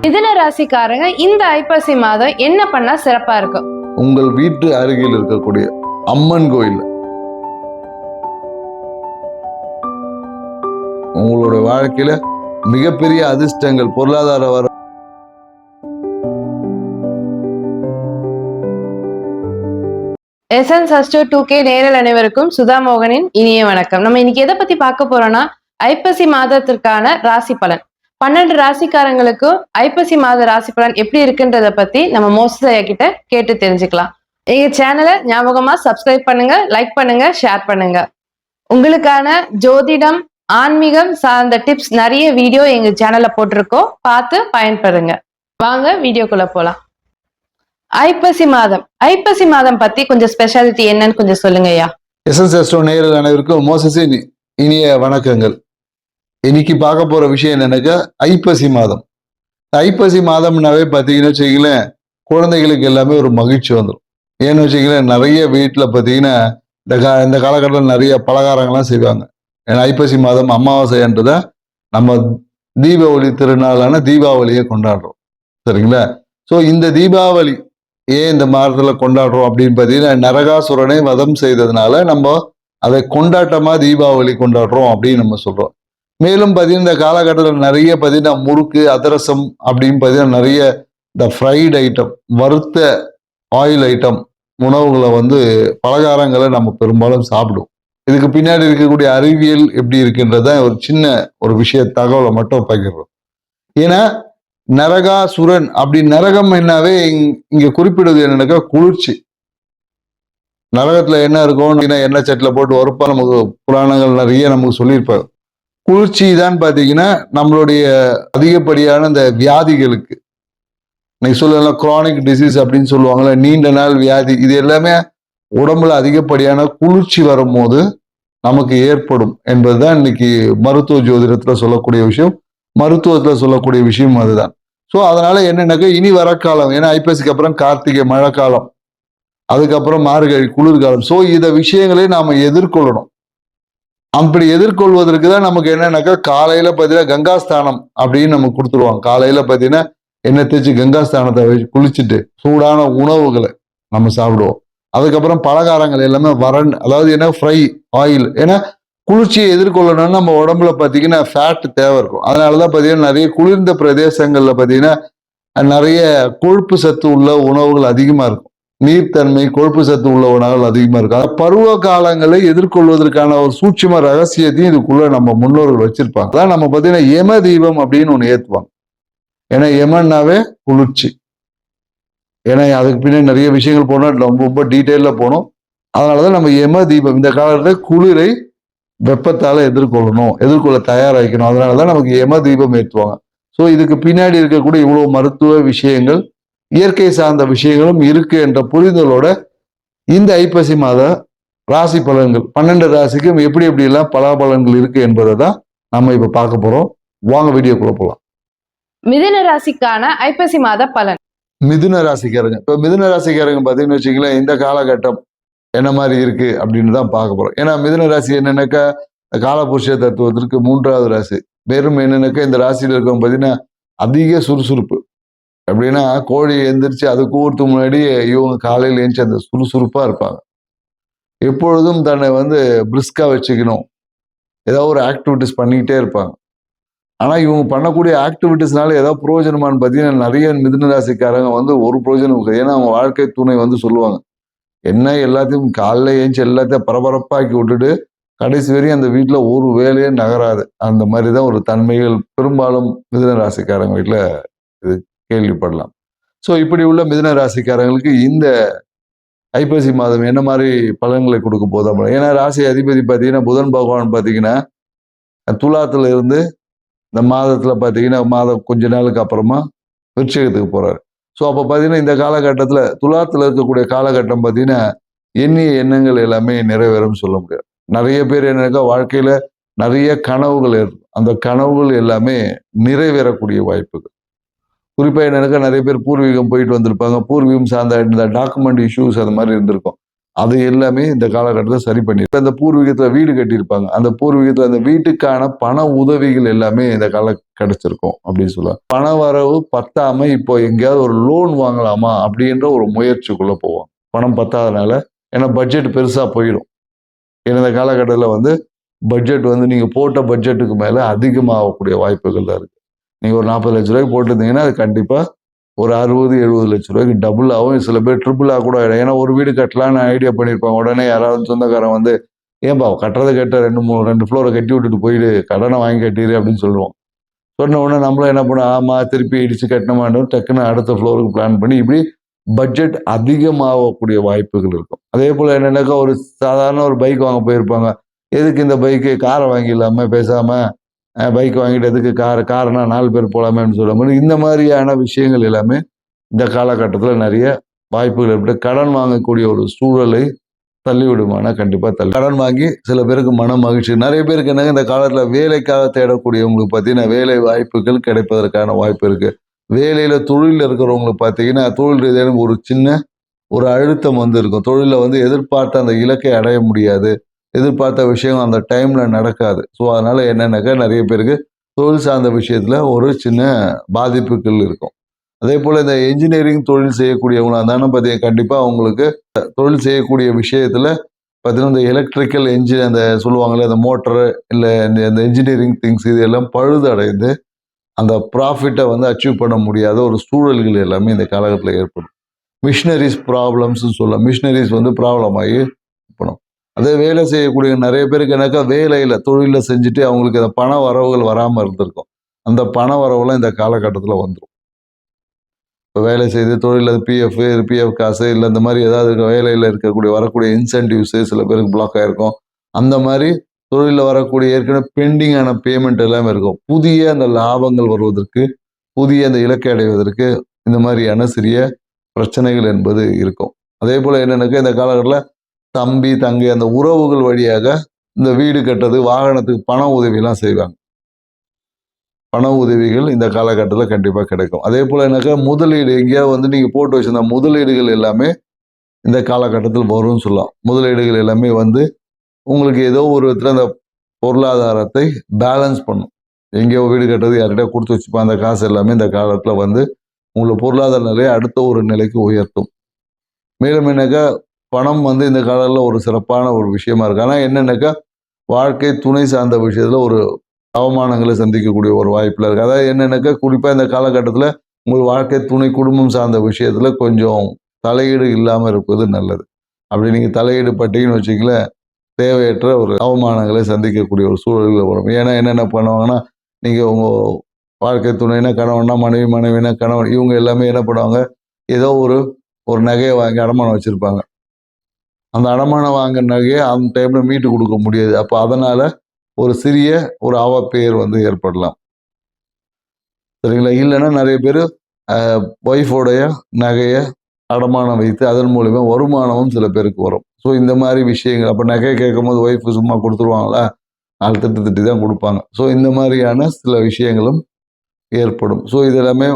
மிதுன ராசிக்காரங்க இந்த ஐப்பசி மாதம் என்ன பண்ணா சிறப்பா இருக்கும்? உங்கள் வீட்டு அருகில் இருக்கக்கூடிய அம்மன் கோயில் உங்களுடைய வாழ்க்கையில மிகப்பெரிய அதிர்ஷ்டங்கள், பொருளாதார வர எஸ்என்ஸ் அஸ்ட்ரோ 2K நேரல் அனைவருக்கும் சுதா மோகனின் இனிய வணக்கம். நம்ம இன்னைக்கு எதை பத்தி பார்க்க போறோம்னா ஐப்பசி மாதத்திற்கான ராசி பலன். 12 ராசிக்காரங்களுக்கும் ஐப்பசி மாத ராசி பலன் எப்படி இருக்குன்றத பத்தி நம்ம மோசையா கிட்ட கேட்டு தெரிஞ்சுக்கலாம். எங்க சேனலை ஞாபகமா சப்ஸ்கிரைப் பண்ணுங்க, லைக் பண்ணுங்க, ஷேர் பண்ணுங்க. உங்களுக்கான ஜோதிடம், ஆன்மீகம் சார்ந்த டிப்ஸ் நிறைய வீடியோ எங்க சேனல்ல போட்டிருக்கோம், பார்த்து பயன்பெறுங்க. வாங்க வீடியோக்குள்ள போலாம். ஐப்பசி மாதம் பத்தி கொஞ்சம் ஸ்பெஷாலிட்டி என்னன்னு கொஞ்சம் சொல்லுங்க ஐயா. எஸ்என்ஸ் அஸ்ட்ரோ நேயர்கள் அனைவருக்கும் மோசஸின் இனிய வணக்கங்கள். இன்னைக்கு பார்க்க போற விஷயம் என்னன்னாக்கா ஐப்பசி மாதம். ஐப்பசி மாதம்னாவே பார்த்தீங்கன்னு வச்சுக்கங்களேன், குழந்தைகளுக்கு எல்லாமே ஒரு மகிழ்ச்சி வந்துடும். ஏன்னு வச்சுக்கங்களேன், நிறைய வீட்டில் பார்த்தீங்கன்னா இந்த காலகட்டத்தில் நிறைய பலகாரங்கள்லாம் செய்வாங்க. ஏன்னா ஐப்பசி மாதம் அமாவாசைன்றதை நம்ம தீபாவளி திருநாளான தீபாவளியை கொண்டாடுறோம், சரிங்களா? ஸோ இந்த தீபாவளி ஏன் இந்த மாதத்தில் கொண்டாடுறோம் அப்படின்னு பார்த்தீங்கன்னா, நரகாசுரனை வதம் செய்ததுனால நம்ம அதை கொண்டாட்டமாக தீபாவளி கொண்டாடுறோம் அப்படின்னு நம்ம சொல்கிறோம். மேலும் பார்த்தீங்கன்னா இந்த காலகட்டத்தில் நிறைய பார்த்தீங்கன்னா முறுக்கு, அதிரசம் அப்படின்னு பார்த்தீங்கன்னா நிறைய இந்த ஃப்ரைட் ஐட்டம், வறுத்த ஆயில் ஐட்டம் உணவுகளை பலகாரங்களை நம்ம பெரும்பாலும் சாப்பிடுவோம். இதுக்கு பின்னாடி இருக்கக்கூடிய அறிவியல் எப்படி இருக்குன்றத ஒரு சின்ன விஷய தகவலை மட்டும் பகிர்றோம். ஏன்னா நரகாசுரன் அப்படி நரகம் என்னாவே இங்க குறிப்பிடுவது என்னன்னாக்கா குளிர்ச்சி. நரகத்துல என்ன இருக்கும், எண்ணெய் சட்டில போட்டு வறுப்பா நமக்கு புராணங்கள் நிறைய நமக்கு சொல்லியிருப்பாங்க. குளிர்ச்சி தான் பார்த்தீங்கன்னா நம்மளுடைய அதிகப்படியான இந்த வியாதிகளுக்கு, இன்னைக்கு சொல்லலாம் குரானிக் டிசீஸ் அப்படின்னு சொல்லுவாங்கல்ல, நீண்ட நாள் வியாதி, இது எல்லாமே உடம்புல அதிகப்படியான குளிர்ச்சி வரும்போது நமக்கு ஏற்படும் என்பதுதான் இன்னைக்கு மருத்துவ ஜோதிடத்துல சொல்லக்கூடிய விஷயம், மருத்துவத்துல சொல்லக்கூடிய விஷயம் அதுதான். ஸோ அதனால என்னன்னாக்கா இனி வர காலம், ஏன்னா ஐப்பசிக்கு அப்புறம் கார்த்திகை மழை காலம், அதுக்கப்புறம் மார்கழி குளிர்காலம். ஸோ இந்த விஷயங்களை நாம எதிர்கொள்ளணும். அப்படி எதிர்கொள்வதற்கு தான் நமக்கு என்னன்னாக்கா காலையில பார்த்தீங்கன்னா கங்காஸ்தானம் அப்படின்னு நமக்கு கொடுத்துருவாங்க. காலையில பார்த்தீங்கன்னா எண்ணெய் தேய்ச்சி கங்காஸ்தானத்தை வச்சு குளிச்சுட்டு சூடான உணவுகளை நம்ம சாப்பிடுவோம். அதுக்கப்புறம் பலகாரங்கள் எல்லாமே வறண்டு, அதாவது என்ன ஃப்ரை ஆயில். ஏன்னா குளிர்ச்சியை எதிர்கொள்ளணும்னு நம்ம உடம்புல பார்த்தீங்கன்னா ஃபேட் தேவை இருக்கும். அதனாலதான் பார்த்தீங்கன்னா நிறைய குளிர்ந்த பிரதேசங்கள்ல பார்த்தீங்கன்னா நிறைய கொழுப்பு சத்து உள்ள உணவுகள் அதிகமா இருக்கும். நீர்த்தன்மை, கொழுப்பு சத்து உள்ள உணவுகள் அதிகமா இருக்கும். பருவ காலங்களை எதிர்கொள்வதற்கான ஒரு சூட்சும ரகசியத்தையும் இதுக்குள்ள நம்ம முன்னோர்கள் வச்சிருப்பாங்க. அதான் நம்ம பார்த்தீங்கன்னா யம தீபம் அப்படின்னு ஒன்று ஏற்றுவாங்க. ஏன்னா யமன்னாவே குளிர்ச்சி. ஏன்னா அதுக்கு பின்னாடி நிறைய விஷயங்கள் போனால் ரொம்ப டீட்டெயிலாக போனோம். அதனாலதான் நம்ம யம தீபம் இந்த காலத்தில் குளிரை வெப்பத்தால எதிர்கொள்ள தயாராகிக்கணும். அதனாலதான் நமக்கு யம தீபம் ஏற்றுவாங்க. ஸோ இதுக்கு பின்னாடி இருக்கக்கூடிய இவ்வளவு மருத்துவ விஷயங்கள், இயற்கை சார்ந்த விஷயங்களும் இருக்கு என்ற புரிதலோட இந்த ஐப்பசி மாத ராசி பலன்கள் 12 ராசிக்கும் எப்படி எல்லாம் பலாபலன்கள் இருக்கு என்பதை தான் நம்ம இப்ப பார்க்க போறோம். வாங்க வீடியோக்குள்ள போலாம். மிதுன ராசிக்கான ஐப்பசி மாத பலன். மிதுன ராசிக்காரங்க, இப்போ மிதுன ராசிக்காரங்க பார்த்தீங்கன்னு வச்சுங்களேன், இந்த காலகட்டம் என்ன மாதிரி இருக்கு அப்படின்னு தான் பார்க்க போறோம். ஏன்னா மிதுன ராசி என்னன்னாக்கா காலபுருஷ தத்துவத்திற்கு 3வது ராசி. வெறும் என்னன்னாக்கா இந்த ராசியில் இருக்கவங்க பார்த்தீங்கன்னா அதிக சுறுசுறுப்பு. அப்படின்னா கோழி எந்திரிச்சு அது கூறதுக்கு முன்னாடி இவங்க காலையில் எழுந்துச்சு அந்த சுறுசுறுப்பா இருப்பாங்க. எப்பொழுதும் தன்னை பிரிஸ்கா வச்சுக்கணும், ஏதாவது ஒரு ஆக்டிவிட்டிஸ் பண்ணிக்கிட்டே இருப்பாங்க. ஆனா இவங்க பண்ணக்கூடிய ஆக்டிவிட்டிஸ்னால ஏதாவது பிரயோஜனமானு பார்த்தீங்கன்னா நிறைய மிதுன ராசிக்காரங்க ஒரு பிரயோஜனம் இருக்காது. ஏன்னா அவங்க வாழ்க்கை துணை சொல்லுவாங்க, என்ன எல்லாத்தையும் காலைல ஏஞ்சி எல்லாத்தையும் பரபரப்பாக்கி விட்டுட்டு கடைசி வரையும் அந்த வீட்டில் ஒரு வேலையே நகராது. அந்த மாதிரி தான் ஒரு தன்மைகள் பெரும்பாலும் மிதுன ராசிக்காரங்க வீட்டில் இது கேள்விப்படலாம். ஸோ இப்படி உள்ள மிதுன ராசிக்காரங்களுக்கு இந்த ஐப்பசி மாதம் என்ன மாதிரி பலன்களை கொடுக்க போதா? ஏன்னா ராசி அதிபதி பார்த்தீங்கன்னா புதன் பகவான் பார்த்தீங்கன்னா துலாத்துல இருந்து இந்த மாதத்துல பார்த்தீங்கன்னா மாதம் கொஞ்ச நாளுக்கு அப்புறமா விருச்சிகத்துக்கு போறாரு. ஸோ அப்போ பார்த்தீங்கன்னா இந்த காலகட்டத்தில் துலாத்துல இருக்கக்கூடிய காலகட்டம் பார்த்தீங்கன்னா எண்ணிய எண்ணங்கள் எல்லாமே நிறைவேறும் சொல்ல முடியாது. நிறைய பேர் என்னக்கா வாழ்க்கையில நிறைய கனவுகள் இருக்கும், அந்த கனவுகள் எல்லாமே நிறைவேறக்கூடிய வாய்ப்புகள். குறிப்பாக என்னக்கா நிறைய பேர் பூர்வீகம் போயிட்டு வந்திருப்பாங்க, பூர்வீகம் சார்ந்த இந்த டாக்குமெண்ட் இஷ்யூஸ் அது மாதிரி இருந்திருக்கும். அது எல்லாமே இந்த காலகட்டத்தில் சரி பண்ணி அந்த பூர்வீகத்துல வீடு கட்டியிருப்பாங்க, அந்த பூர்வீகத்துல அந்த வீட்டுக்கான பண உதவிகள் எல்லாமே இந்த கால கிடைச்சிருக்கும் அப்படின்னு சொல்லலாம். பண வரவு பத்தாம இப்போ எங்கேயாவது ஒரு லோன் வாங்கலாமா அப்படின்ற ஒரு முயற்சிக்குள்ள போவோம். பணம் பத்தாதனால, ஏன்னா பட்ஜெட் பெருசா போயிடும். ஏன்னா இந்த காலகட்டத்தில் வந்து பட்ஜெட் வந்து நீங்க போட்ட பட்ஜெட்டுக்கு மேல அதிகமாகக்கூடிய வாய்ப்புகள் தான் இருக்கு. நீங்க ஒரு 40 லட்ச ரூபாய்க்கு போட்டிருந்தீங்கன்னா அது கண்டிப்பா ஒரு 60-70 லட்ச ரூபாய்க்கு டபுள் ஆகும். சில பேர் ட்ரிபிளா கூட ஆயிடும். ஏன்னா ஒரு வீடு கட்டலாம்னு ஐடியா பண்ணியிருப்பாங்க. உடனே யாராவது சொந்தக்காரன் வந்து, ஏன்பா கட்டுறதை கட்ட 2 ஃப்ளோரை கட்டி விட்டுட்டு போயிடு, கடனை வாங்கி கட்டிடு அப்படின்னு சொல்லுவோம். சொன்ன உடனே நம்மளும் என்ன பண்ணுவோம், ஆமா திருப்பி இடிச்சு கட்டணுமான்னு டக்குன்னு அடுத்த ஃப்ளோருக்கு பிளான் பண்ணி இப்படி பட்ஜெட் அதிகமாகக்கூடிய வாய்ப்புகள் இருக்கும். அதே போல என்னன்னாக்கா ஒரு சாதாரண ஒரு பைக் வாங்க போயிருப்பாங்க. எதுக்கு இந்த பைக்கு, காரை வாங்கிடலாம பேசாம, பைக் வாங்கிட்டு எதுக்கு காருனா 4 பேர் போலாமேன்னு சொல்லும்போது இந்த மாதிரியான விஷயங்கள் எல்லாமே இந்த காலகட்டத்தில் நிறைய வாய்ப்புகள் ஏற்பட்டு கடன் வாங்கக்கூடிய ஒரு சூழலை தள்ளிவிடுமானா கண்டிப்பா தள்ளி. கடன் வாங்கி சில பேருக்கு மன மகிழ்ச்சி, நிறைய பேருக்கு என்னங்க இந்த காலத்துல வேலைக்காக தேடக்கூடியவங்களுக்கு பார்த்தீங்கன்னா வேலை வாய்ப்புகள் கிடைப்பதற்கான வாய்ப்பு இருக்கு. வேலையில தொழில இருக்கிறவங்களுக்கு பார்த்தீங்கன்னா தொழில் ரீதியான ஒரு சின்ன ஒரு அழுத்தம் வந்து இருக்கும். தொழில வந்து எதிர்பார்த்த அந்த இலக்கை அடைய முடியாது, எதிர்பார்த்த விஷயம் அந்த டைம்ல நடக்காது. ஸோ அதனால என்னன்னாக்கா நிறைய பேருக்கு தொழில் சார்ந்த விஷயத்துல ஒரு சின்ன பாதிப்புகள் இருக்கும். அதே போல இந்த என்ஜினியரிங் தொழில் செய்யக்கூடியவங்களா இருந்தாலும் பார்த்தீங்கன்னா கண்டிப்பா அவங்களுக்கு தொழில் செய்யக்கூடிய விஷயத்துல பார்த்தீங்கன்னா இந்த எலக்ட்ரிக்கல் என்ஜின் அந்த சொல்லுவாங்கல்ல, அந்த மோட்டரு இல்லை இந்த என்ஜினியரிங் திங்ஸ் இது எல்லாம் பழுது அடைந்து அந்த ப்ராஃபிட்டை வந்து அச்சீவ் பண்ண முடியாத ஒரு சூழல்கள் எல்லாமே இந்த காலகட்டத்தில் ஏற்படும். மிஷினரிஸ் ப்ராப்ளம்ஸ்ன்னு சொல்லலாம். மிஷினரிஸ் வந்து ப்ராப்ளம் ஆகி பண்ணும். அதே வேலை செய்யக்கூடிய நிறைய பேருக்கு என்னக்கா வேலையில் தொழிலில் செஞ்சுட்டு அவங்களுக்கு அந்த பண வரவுகள் வராமல் இருந்திருக்கும். அந்த பண வரவுலாம் இந்த காலகட்டத்தில் வந்துடும். இப்போ வேலை செய்து தொழிலில் பிஎஃப் காசு இல்லை இந்த மாதிரி ஏதாவது வேலையில் இருக்கக்கூடிய வரக்கூடிய இன்சென்டிவ்ஸு சில பேருக்கு பிளாக் ஆகிருக்கும். அந்த மாதிரி தொழிலில் வரக்கூடிய ஏற்கனவே பெண்டிங்கான பேமெண்ட் எல்லாமே இருக்கும். புதிய அந்த லாபங்கள் வருவதற்கு, புதிய அந்த இலக்கை அடைவதற்கு இந்த மாதிரியான சிறிய பிரச்சனைகள் என்பது இருக்கும். அதே போல் என்னென்னாக்கா இந்த காலகட்டத்தில் தம்பி தங்கை அந்த உறவுகள் வழியாக இந்த வீடு கட்டுறது, வாகனத்துக்கு பண உதவியெல்லாம் செய்வாங்க. பண உதவிகள் இந்த காலகட்டத்தில் கண்டிப்பாக கிடைக்கும். அதே போல் என்னக்கா முதலீடு எங்கேயாவது வந்து நீங்கள் போட்டு வச்சிருந்த முதலீடுகள் எல்லாமே இந்த காலகட்டத்தில் வரும்னு சொல்லலாம். முதலீடுகள் எல்லாமே வந்து உங்களுக்கு ஏதோ ஒரு விதத்தில் அந்த பொருளாதாரத்தை பேலன்ஸ் பண்ணும். எங்கேயோ வீடு கட்டுறது யார்கிட்ட கொடுத்து வச்சுப்போம், அந்த காசு எல்லாமே இந்த காலத்தில் வந்து உங்களை பொருளாதார நிலையை அடுத்த ஒரு நிலைக்கு உயர்த்தும். மேலும் என்னக்கா பணம் வந்து இந்த காலத்தில் ஒரு சிறப்பான ஒரு விஷயமா இருக்கு. ஆனால் என்னன்னாக்கா வாழ்க்கை துணை சார்ந்த விஷயத்தில் ஒரு அவமானங்களை சந்திக்கக்கூடிய ஒரு வாய்ப்பில் இருக்குது. அதாவது என்னென்னாக்கா குறிப்பாக இந்த காலகட்டத்தில் உங்கள் வாழ்க்கை துணை குடும்பம் சார்ந்த விஷயத்தில் கொஞ்சம் தலையீடு இல்லாமல் இருப்பது நல்லது. அப்படி நீங்கள் தலையீடு பட்டீங்கன்னு வச்சிங்களேன், தேவையற்ற ஒரு அவமானங்களை சந்திக்கக்கூடிய ஒரு சூழல்கள் வரும். ஏன்னா என்னென்ன பண்ணுவாங்கன்னா, நீங்கள் உங்கள் வாழ்க்கை துணைனா கணவன்னா மனைவி, மனைவினா கணவன், இவங்க எல்லாமே என்ன பண்ணுவாங்க, ஏதோ ஒரு ஒரு நகையை வாங்கி அடமானம் வச்சுருப்பாங்க. அந்த அடமானம் வாங்கின நகையை அந்த டைமில் மீட்டு கொடுக்க முடியாது. அப்போ அதனால் ஒரு சிறிய ஒரு அவப்பெயர் வந்து ஏற்படலாம். சரிங்களா? இல்லைன்னா நிறைய பேர் ஒய்ஃபோடைய நகையை அடமானம் வைத்து அதன் மூலிமா வருமானமும் சில பேருக்கு வரும். ஸோ இந்த மாதிரி விஷயங்கள் அப்போ நகை கேட்கும்போது ஒய்ஃபு சும்மா கொடுத்துருவாங்களா? 4 திட்டு தான் கொடுப்பாங்க. ஸோ இந்த மாதிரியான சில விஷயங்களும் ஏற்படும். ஸோ இது எல்லாமே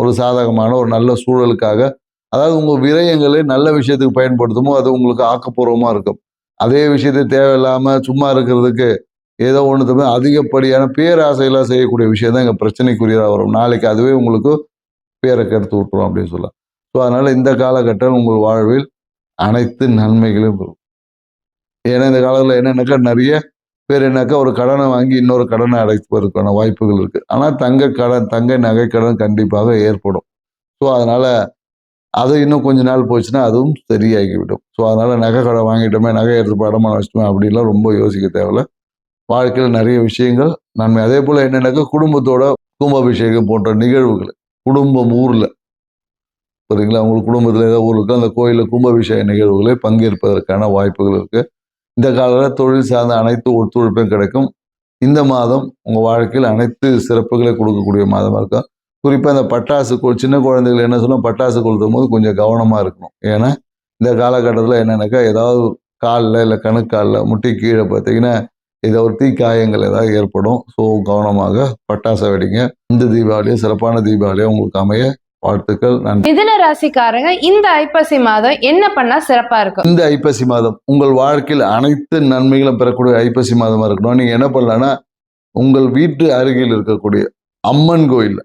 ஒரு சாதகமான ஒரு நல்ல சூழலுக்காக, அதாவது உங்கள் விரயங்களை நல்ல விஷயத்துக்கு பயன்படுத்துமோ அது உங்களுக்கு ஆக்கப்பூர்வமாக இருக்கும். அதே விஷயத்தை தேவையில்லாமல் சும்மா இருக்கிறதுக்கு ஏதோ ஒன்று அதிகப்படியான பேராசையெல்லாம் செய்யக்கூடிய விஷயம் தான் இங்கே பிரச்சனைக்குரியதாக வரும். நாளைக்கு அதுவே உங்களுக்கு பேரை கெடுத்து விட்டுரும் அப்படின்னு சொல்லலாம். ஸோ அதனால் இந்த காலகட்டம் உங்கள் வாழ்வில் அனைத்து நன்மைகளும் வரும். ஏன்னா இந்த காலத்தில் என்னென்னாக்கா நிறைய பேர் என்னக்கா ஒரு கடனை வாங்கி இன்னொரு கடனை அடைப்பதற்கான வாய்ப்புகள் இருக்குது. ஆனால் தங்க நகை கடன் கண்டிப்பாக ஏற்படும். ஸோ அதனால் அது இன்னும் கொஞ்ச நாள் போச்சுன்னா அதுவும் சரியாகிவிடும். ஸோ அதனால் நகை கடன் வாங்கிட்டோமே, நகை எடுத்து அடமானம் வச்சிட்டோமே அப்படின்லாம் ரொம்ப யோசிக்க தேவையில்ல. வாழ்க்கையில் நிறைய விஷயங்கள் நன்மை. அதே போல் என்னென்னாக்கா குடும்பத்தோட கும்பாபிஷேகம் போன்ற நிகழ்வுகள் குடும்பம் ஊரில் சரிங்களா, உங்களுக்கு குடும்பத்தில் ஏதோ ஊருக்கு அந்த கோயிலில் கும்பாபிஷேக நிகழ்வுகளை பங்கேற்பதற்கான வாய்ப்புகள் இருக்குது. இந்த காலத்தில் தொழில் சார்ந்த அனைத்து ஒத்துழைப்பும் கிடைக்கும். இந்த மாதம் உங்கள் வாழ்க்கையில் அனைத்து சிறப்புகளை கொடுக்கக்கூடிய மாதமாக இருக்கும். குறிப்பாக இந்த பட்டாசு சின்ன குழந்தைகள் என்ன சொன்னால் பட்டாசு கொளுத்தும் போது கொஞ்சம் கவனமாக இருக்கணும். ஏன்னா இந்த காலகட்டத்தில் என்னென்னாக்கா ஏதாவது காலில் இல்லை கணுக்காலில் முட்டி கீழே பார்த்தீங்கன்னா ஏதோ ஒரு தீக்காயங்கள் ஏதாவது ஏற்படும். ஸோ கவனமாக பட்டாசை வெடிங்க. இந்த தீபாவளியும் சிறப்பான தீபாவளியாக உங்களுக்கு அமைய வாழ்த்துக்கள். நன்றி. மிதுன ராசிக்காரங்க இந்த ஐப்பசி மாதம் என்ன பண்ணா சிறப்பா இருக்கும்? இந்த ஐப்பசி மாதம் உங்கள் வாழ்க்கையில் அனைத்து நன்மைகளும் பெறக்கூடிய ஐப்பசி மாதமா இருக்கணும். நீங்க என்ன பண்ணலாம்னா, உங்கள் வீட்டு அருகில் இருக்கக்கூடிய அம்மன் கோயில்,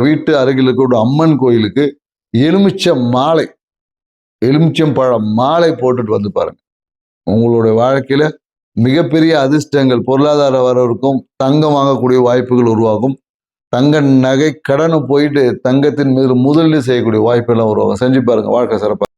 வீட்டு அருகில் இருக்கக்கூடிய அம்மன் கோயிலுக்கு எலுமிச்சம் பழம் மாலை போட்டுட்டு வந்து பாருங்க. உங்களுடைய வாழ்க்கையில மிகப்பெரிய அதிர்ஷ்டங்கள், பொருளாதார வரவிருக்கும், தங்கம் வாங்கக்கூடிய வாய்ப்புகள் உருவாகும். தங்க நகை கடனை போயிட்டு தங்கத்தின் மீது முதலீடு செய்யக்கூடிய வாய்ப்பெல்லாம் உருவாகும். செஞ்சு பாருங்க, வாழ்க்கை சிறப்பாக.